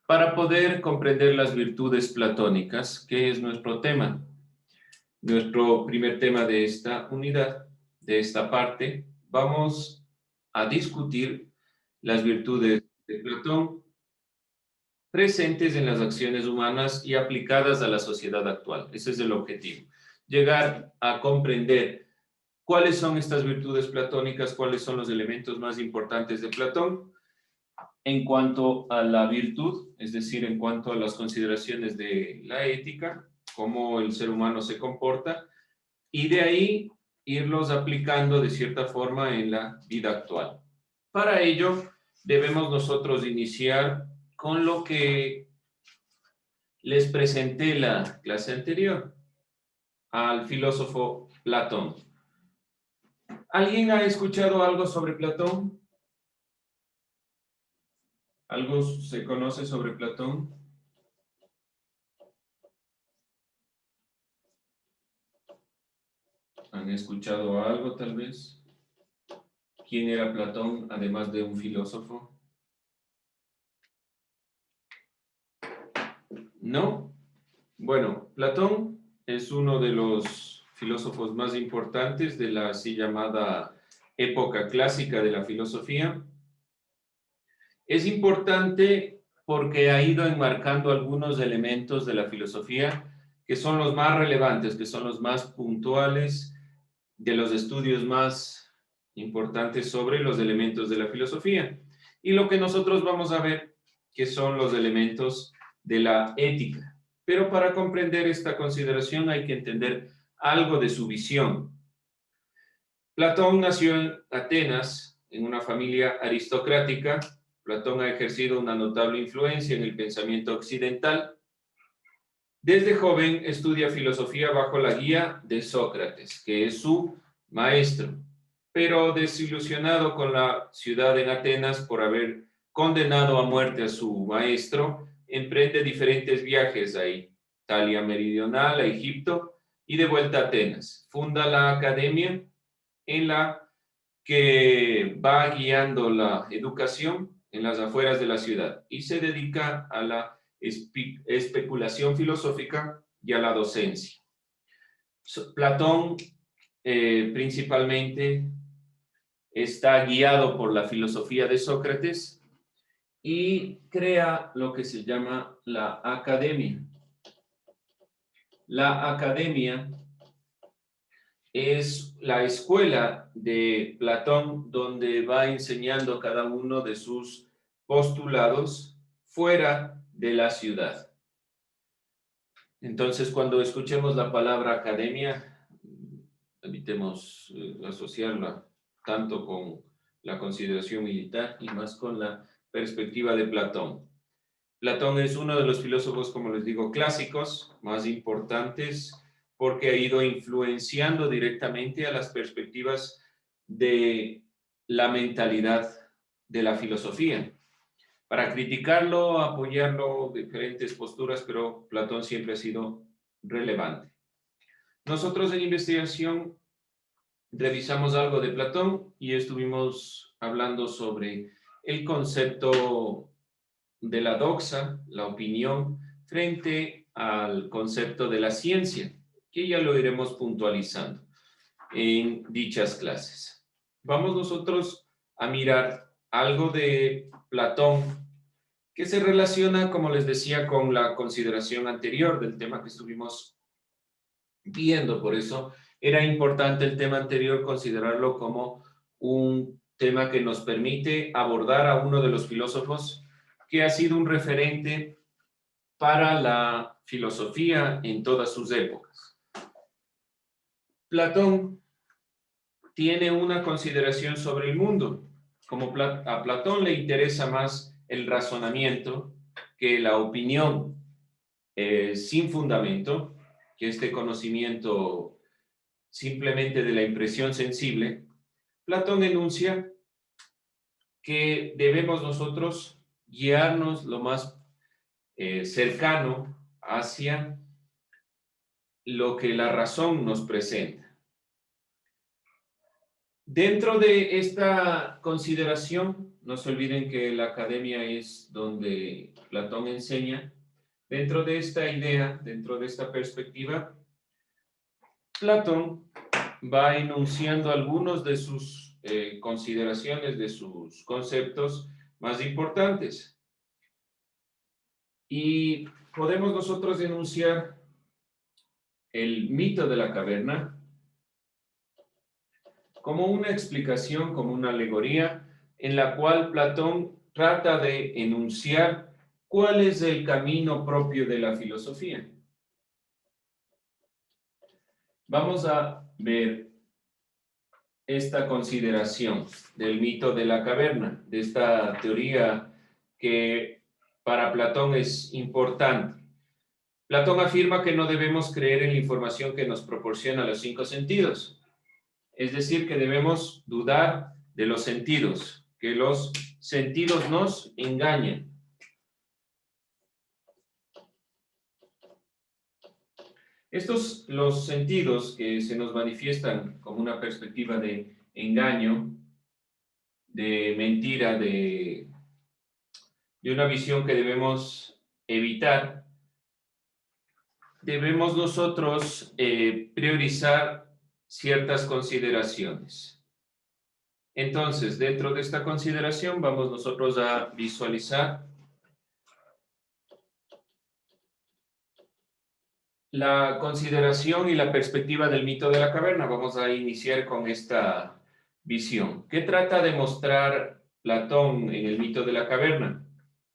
para poder comprender las virtudes platónicas, que es nuestro tema. Nuestro primer tema de esta unidad, de esta parte, vamos a discutir las virtudes de Platón presentes en las acciones humanas y aplicadas a la sociedad actual. Ese es el objetivo. Llegar a comprender cuáles son estas virtudes platónicas, cuáles son los elementos más importantes de Platón en cuanto a la virtud, es decir, en cuanto a las consideraciones de la ética, cómo el ser humano se comporta, y de ahí irlos aplicando de cierta forma en la vida actual. Para ello, debemos nosotros iniciar con lo que les presenté la clase anterior, al filósofo Platón. ¿Alguien ha escuchado algo sobre Platón? ¿Algo se conoce sobre Platón? ¿Han escuchado algo tal vez? ¿Quién era Platón, además de un filósofo? ¿No? Bueno, Platón es uno de los filósofos más importantes de la así llamada época clásica de la filosofía. Es importante porque ha ido enmarcando algunos elementos de la filosofía que son los más relevantes, que son los más puntuales, de los estudios más importantes sobre los elementos de la filosofía. Y lo que nosotros vamos a ver, que son los elementos de la ética. Pero para comprender esta consideración hay que entender algo de su visión. Platón nació en Atenas, en una familia aristocrática. Platón ha ejercido una notable influencia en el pensamiento occidental. Desde joven estudia filosofía bajo la guía de Sócrates, que es su maestro, pero desilusionado con la ciudad de Atenas por haber condenado a muerte a su maestro, emprende diferentes viajes a Italia Meridional, a Egipto y de vuelta a Atenas. Funda la academia en la que va guiando la educación en las afueras de la ciudad y se dedica a la especulación filosófica y a la docencia. Platón principalmente está guiado por la filosofía de Sócrates y crea lo que se llama la academia. La academia es la escuela de Platón donde va enseñando cada uno de sus postulados fuera de la ciudad. Entonces, cuando escuchemos la palabra academia, evitemos asociarla tanto con la consideración militar y más con la perspectiva de Platón. Platón es uno de los filósofos, como les digo, clásicos, más importantes, porque ha ido influenciando directamente a las perspectivas de la mentalidad de la filosofía. Para criticarlo, apoyarlo, diferentes posturas, pero Platón siempre ha sido relevante. Nosotros en investigación revisamos algo de Platón y estuvimos hablando sobre el concepto de la doxa, la opinión, frente al concepto de la ciencia, que ya lo iremos puntualizando en dichas clases. Vamos nosotros a mirar algo de Platón que se relaciona, como les decía, con la consideración anterior del tema que estuvimos viendo. Por eso era importante el tema anterior considerarlo como un tema que nos permite abordar a uno de los filósofos que ha sido un referente para la filosofía en todas sus épocas. Platón tiene una consideración sobre el mundo. Como a Platón le interesa más el razonamiento que la opinión sin fundamento, que este conocimiento simplemente de la impresión sensible. Platón enuncia que debemos nosotros guiarnos lo más cercano hacia lo que la razón nos presenta. Dentro de esta consideración no se olviden que la academia es donde Platón enseña. Dentro de esta idea, dentro de esta perspectiva, Platón va enunciando algunos de sus consideraciones, de sus conceptos más importantes. Y podemos nosotros enunciar el mito de la caverna como una explicación, como una alegoría, en la cual Platón trata de enunciar cuál es el camino propio de la filosofía. Vamos a ver esta consideración del mito de la caverna, de esta teoría que para Platón es importante. Platón afirma que no debemos creer en la información que nos proporciona los 5 sentidos. Es decir, que debemos dudar de los sentidos, que los sentidos nos engañan. Los sentidos que se nos manifiestan como una perspectiva de engaño, de mentira, de una visión que debemos evitar, debemos nosotros priorizar ciertas consideraciones. Entonces, dentro de esta consideración vamos nosotros a visualizar la consideración y la perspectiva del mito de la caverna. Vamos a iniciar con esta visión. ¿Qué trata de mostrar Platón en el mito de la caverna?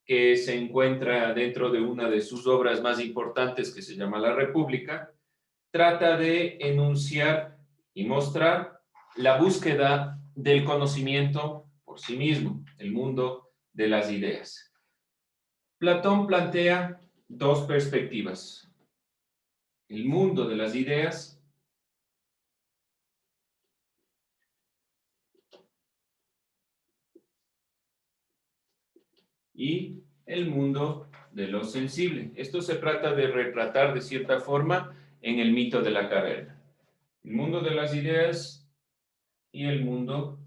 Que se encuentra dentro de una de sus obras más importantes que se llama La República. Trata de enunciar y mostrar la búsqueda del conocimiento por sí mismo, el mundo de las ideas. Platón plantea 2 perspectivas. El mundo de las ideas y el mundo de lo sensible. Esto se trata de retratar de cierta forma en el mito de la caverna. El mundo de las ideas y el mundo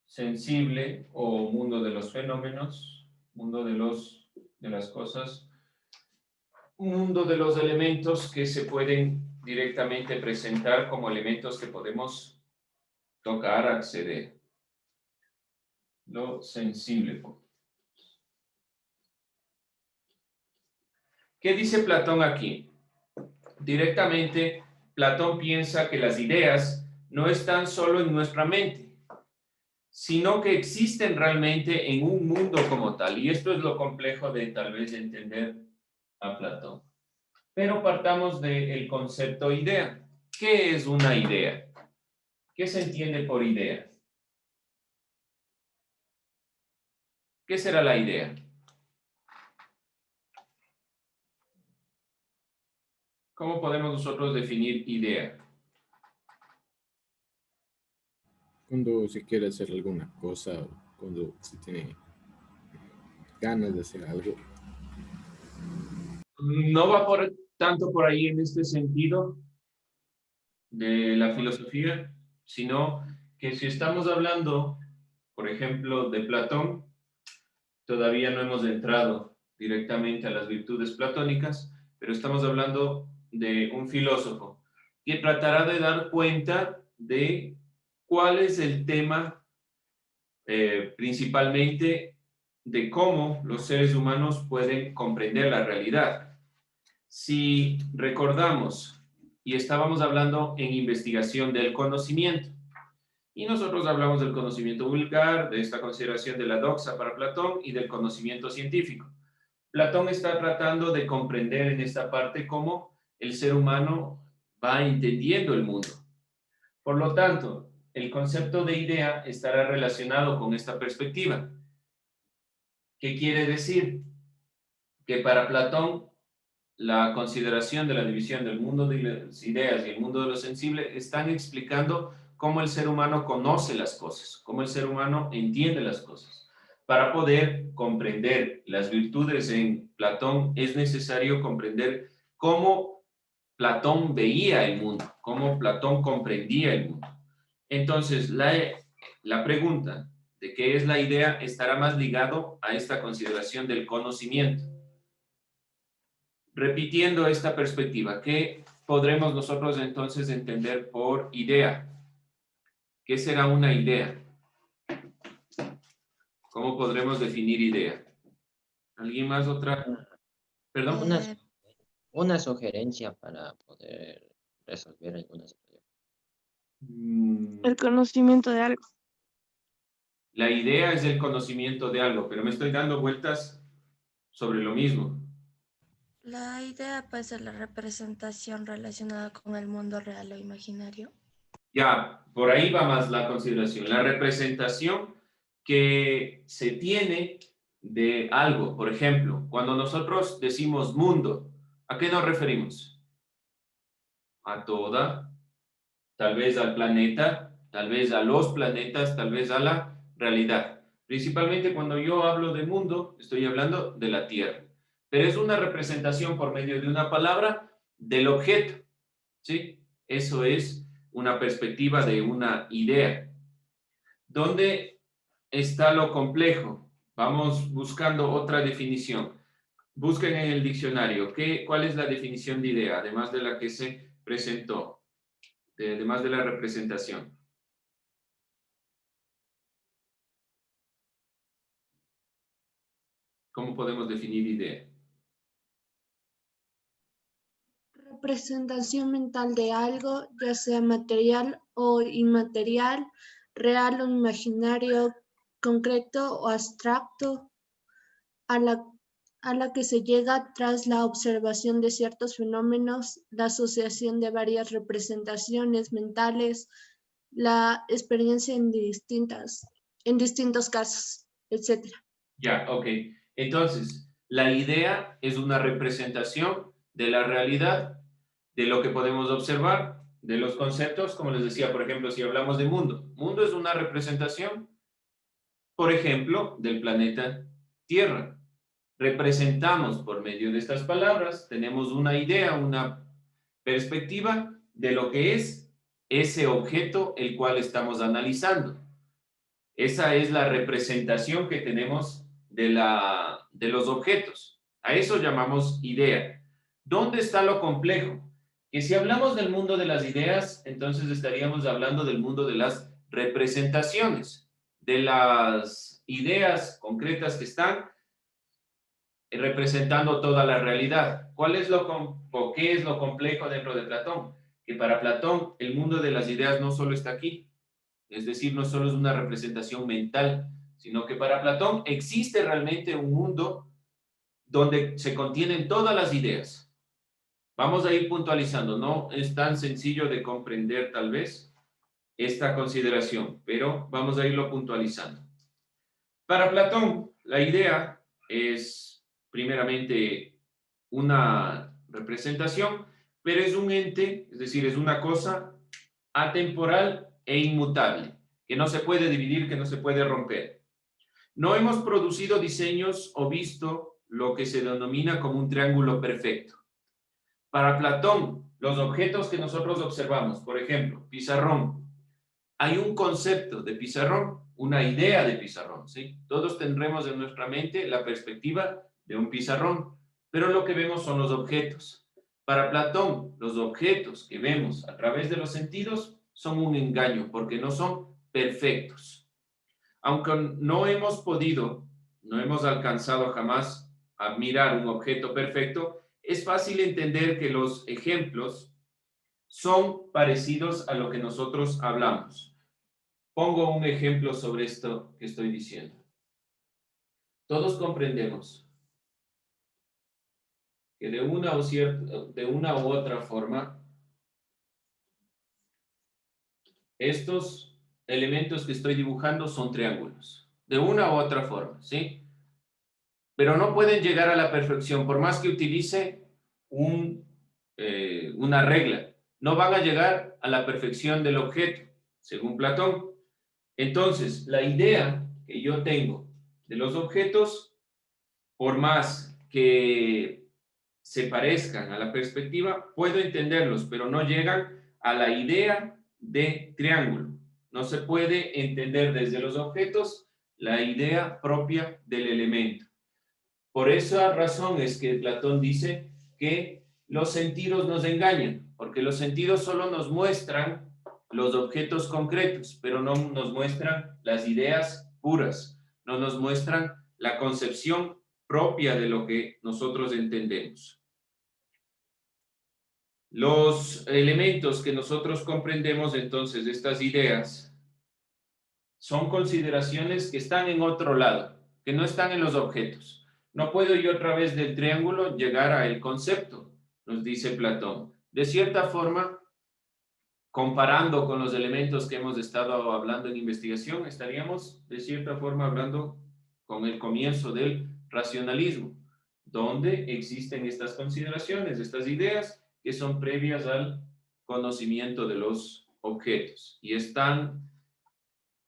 sensible o mundo de los fenómenos, mundo de las cosas, mundo de los elementos que se pueden directamente presentar como elementos que podemos tocar, acceder. Lo sensible. ¿Qué dice Platón aquí? Directamente, Platón piensa que las ideas no están solo en nuestra mente, sino que existen realmente en un mundo como tal. Y esto es lo complejo de tal vez entender a Platón. Pero partamos del concepto idea. ¿Qué es una idea? ¿Qué se entiende por idea? ¿Qué será la idea? ¿Cómo podemos nosotros definir idea? Cuando se quiere hacer alguna cosa, cuando se tiene ganas de hacer algo. No va tanto por ahí en este sentido de la filosofía, sino que si estamos hablando, por ejemplo, de Platón, todavía no hemos entrado directamente a las virtudes platónicas, pero estamos hablando de un filósofo que tratará de dar cuenta de cuál es el tema principalmente de cómo los seres humanos pueden comprender la realidad. Si recordamos, y estábamos hablando en investigación del conocimiento, y nosotros hablamos del conocimiento vulgar, de esta consideración de la doxa para Platón y del conocimiento científico. Platón está tratando de comprender en esta parte cómo el ser humano va entendiendo el mundo. Por lo tanto, el concepto de idea estará relacionado con esta perspectiva. ¿Qué quiere decir? Que para Platón la consideración de la división del mundo de las ideas y el mundo de lo sensible están explicando cómo el ser humano conoce las cosas, cómo el ser humano entiende las cosas. Para poder comprender las virtudes en Platón es necesario comprender cómo Platón veía el mundo, cómo Platón comprendía el mundo. Entonces, la pregunta de qué es la idea estará más ligado a esta consideración del conocimiento. Repitiendo esta perspectiva, ¿qué podremos nosotros entonces entender por idea? ¿Qué será una idea? ¿Cómo podremos definir idea? ¿Alguien más otra? ¿Perdón? Una, Eh, una sugerencia para poder resolver alguna situación. el conocimiento de algo. La idea es el conocimiento de algo, pero me estoy dando vueltas sobre lo mismo. La idea puede ser la representación relacionada con el mundo real o imaginario. Ya, por ahí va más la consideración. La representación que se tiene de algo. Por ejemplo, cuando nosotros decimos mundo, ¿a qué nos referimos? A toda, tal vez al planeta, tal vez a los planetas, tal vez a la realidad. Principalmente cuando yo hablo de mundo, estoy hablando de la Tierra. Pero es una representación por medio de una palabra del objeto, ¿sí? Eso es una perspectiva de una idea. ¿Dónde está lo complejo? Vamos buscando otra definición. Busquen en el diccionario cuál es la definición de idea, además de la que se presentó, además de la representación. ¿Cómo podemos definir idea? Representación mental de algo, ya sea material o inmaterial, real o imaginario, concreto o abstracto, a la que se llega tras la observación de ciertos fenómenos, la asociación de varias representaciones mentales, la experiencia en distintos casos, etc. Ya, ok. Entonces, la idea es una representación de la realidad, de lo que podemos observar, de los conceptos, como les decía, por ejemplo, si hablamos de mundo. Mundo es una representación, por ejemplo, del planeta Tierra. Representamos por medio de estas palabras, tenemos una idea, una perspectiva de lo que es ese objeto el cual estamos analizando. Esa es la representación que tenemos de los objetos. A eso llamamos idea. ¿Dónde está lo complejo? Que si hablamos del mundo de las ideas, entonces estaríamos hablando del mundo de las representaciones, de las ideas concretas que están representando toda la realidad. ¿Qué es lo complejo dentro de Platón? Que para Platón el mundo de las ideas no solo está aquí, es decir, no solo es una representación mental, sino que para Platón existe realmente un mundo donde se contienen todas las ideas. Vamos a ir puntualizando, no es tan sencillo de comprender tal vez esta consideración, pero vamos a irlo puntualizando. Para Platón, la idea es primeramente una representación, pero es un ente, es decir, es una cosa atemporal e inmutable, que no se puede dividir, que no se puede romper. No hemos producido diseños o visto lo que se denomina como un triángulo perfecto. Para Platón, los objetos que nosotros observamos, por ejemplo, pizarrón, hay un concepto de pizarrón, una idea de pizarrón, ¿sí? Todos tendremos en nuestra mente la perspectiva de un pizarrón, pero lo que vemos son los objetos. Para Platón, los objetos que vemos a través de los sentidos son un engaño porque no son perfectos. Aunque no hemos alcanzado jamás a mirar un objeto perfecto, es fácil entender que los ejemplos son parecidos a lo que nosotros hablamos. Pongo un ejemplo sobre esto que estoy diciendo. Todos comprendemos que de una u otra forma, estos elementos que estoy dibujando son triángulos. De una u otra forma, ¿sí? Pero no pueden llegar a la perfección, por más que utilice una regla. No van a llegar a la perfección del objeto, según Platón. Entonces, la idea que yo tengo de los objetos, por más que se parezcan a la perspectiva, puedo entenderlos, pero no llegan a la idea de triángulo. No se puede entender desde los objetos la idea propia del elemento. Por esa razón es que Platón dice que los sentidos nos engañan, porque los sentidos solo nos muestran los objetos concretos, pero no nos muestran las ideas puras, no nos muestran la concepción propia de lo que nosotros entendemos. Los elementos que nosotros comprendemos entonces, estas ideas, son consideraciones que están en otro lado, que no están en los objetos. No puedo yo a través del triángulo llegar al concepto, nos dice Platón. De cierta forma, comparando con los elementos que hemos estado hablando en investigación, estaríamos de cierta forma hablando con el comienzo del racionalismo, donde existen estas consideraciones, estas ideas que son previas al conocimiento de los objetos. Y es tan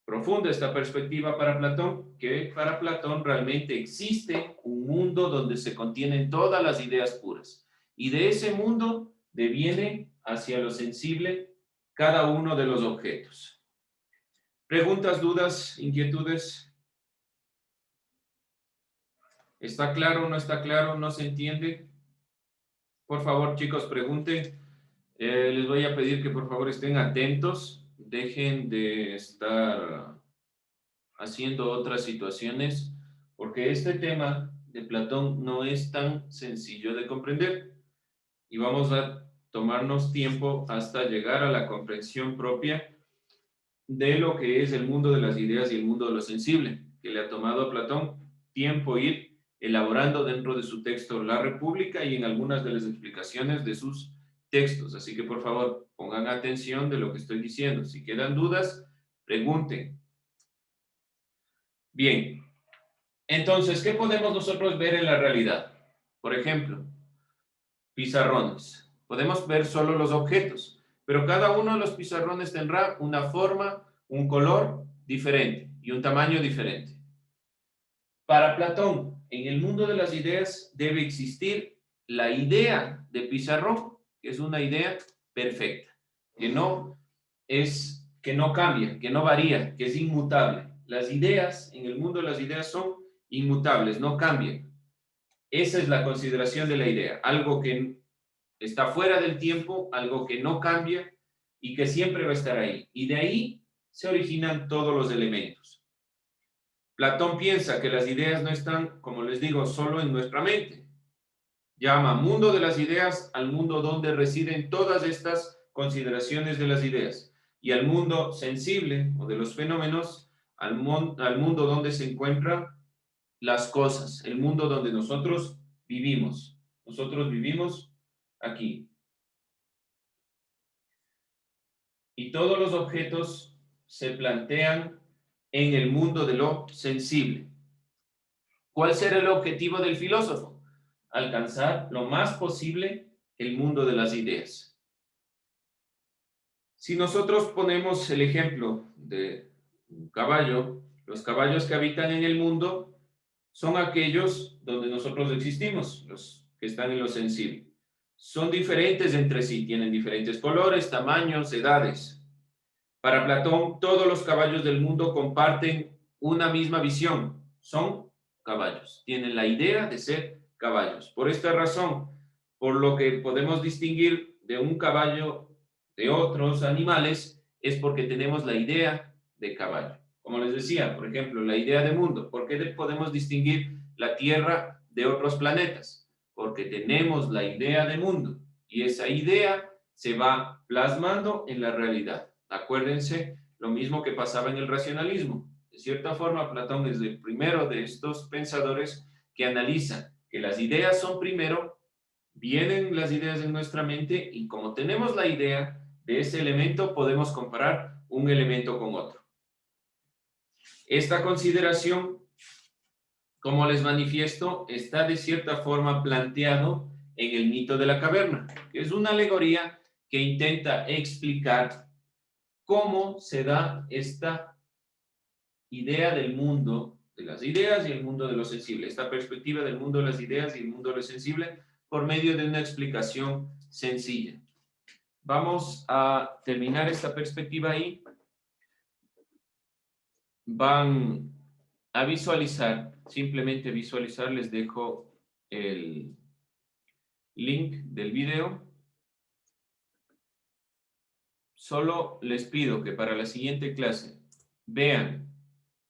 profunda esta perspectiva para Platón, que para Platón realmente existe un mundo donde se contienen todas las ideas puras. Y de ese mundo deviene hacia lo sensible cada uno de los objetos. ¿Preguntas, dudas, inquietudes? ¿Está claro, no está claro, no se entiende? Por favor, chicos, pregunten. Les voy a pedir que por favor estén atentos. Dejen de estar haciendo otras situaciones, porque este tema de Platón no es tan sencillo de comprender. Y vamos a tomarnos tiempo hasta llegar a la comprensión propia de lo que es el mundo de las ideas y el mundo de lo sensible, que le ha tomado a Platón tiempo ir elaborando dentro de su texto La República y en algunas de las explicaciones de sus textos. Así que por favor, pongan atención de lo que estoy diciendo. Si quedan dudas, pregunten. Bien, entonces, ¿qué podemos nosotros ver en la realidad? Por ejemplo, pizarrones. Podemos ver solo los objetos, pero cada uno de los pizarrones tendrá una forma, un color diferente y un tamaño diferente. Para Platón, en el mundo de las ideas debe existir la idea de pizarrón, que es una idea perfecta, que no cambia, que no varía, que es inmutable. Las ideas, en el mundo de las ideas son inmutables, no cambian. Esa es la consideración de la idea, algo que está fuera del tiempo, algo que no cambia y que siempre va a estar ahí. Y de ahí se originan todos los elementos. Platón piensa que las ideas no están, como les digo, solo en nuestra mente. Llama mundo de las ideas al mundo donde residen todas estas consideraciones de las ideas. Y al mundo sensible o de los fenómenos, al mundo donde se encuentran las cosas, el mundo donde nosotros vivimos. Nosotros vivimos aquí. Y todos los objetos se plantean en el mundo de lo sensible. ¿Cuál será el objetivo del filósofo? Alcanzar lo más posible el mundo de las ideas. Si nosotros ponemos el ejemplo de un caballo, los caballos que habitan en el mundo son aquellos donde nosotros existimos, los que están en lo sensible. Son diferentes entre sí, tienen diferentes colores, tamaños, edades. Para Platón, todos los caballos del mundo comparten una misma visión. Son caballos, tienen la idea de ser caballos. Por esta razón, por lo que podemos distinguir de un caballo de otros animales, es porque tenemos la idea de caballo. Como les decía, por ejemplo, la idea de mundo. ¿Por qué podemos distinguir la Tierra de otros planetas? Porque tenemos la idea de mundo y esa idea se va plasmando en la realidad. Acuérdense lo mismo que pasaba en el racionalismo. De cierta forma, Platón es el primero de estos pensadores que analiza que las ideas son primero, vienen las ideas en nuestra mente y como tenemos la idea de ese elemento, podemos comparar un elemento con otro. Esta consideración, como les manifiesto, está de cierta forma planteado en el mito de la caverna, que es una alegoría que intenta explicar cómo se da esta idea del mundo de las ideas y el mundo de lo sensible, esta perspectiva del mundo de las ideas y el mundo de lo sensible por medio de una explicación sencilla. Vamos a terminar esta perspectiva ahí. Van a visualizar, simplemente visualizar, les dejo el link del video. Solo les pido que para la siguiente clase vean,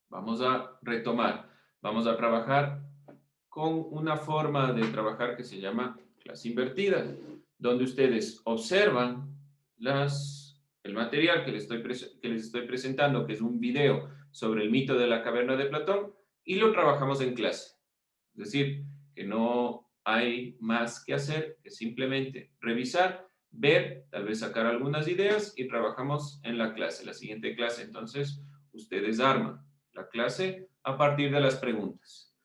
vamos a retomar, vamos a trabajar con una forma de trabajar que se llama clase invertida, donde ustedes observan el material que les estoy presentando, que es un video sobre el mito de la caverna de Platón, y lo trabajamos en clase. Es decir, que no hay más que hacer que simplemente revisar, ver, tal vez sacar algunas ideas y trabajamos en la clase. La siguiente clase, entonces, ustedes arman la clase a partir de las preguntas.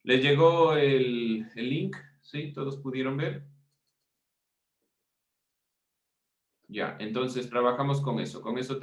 ¿Les llegó el link? ¿Sí? ¿Todos pudieron ver? Ya, entonces trabajamos con eso. Con eso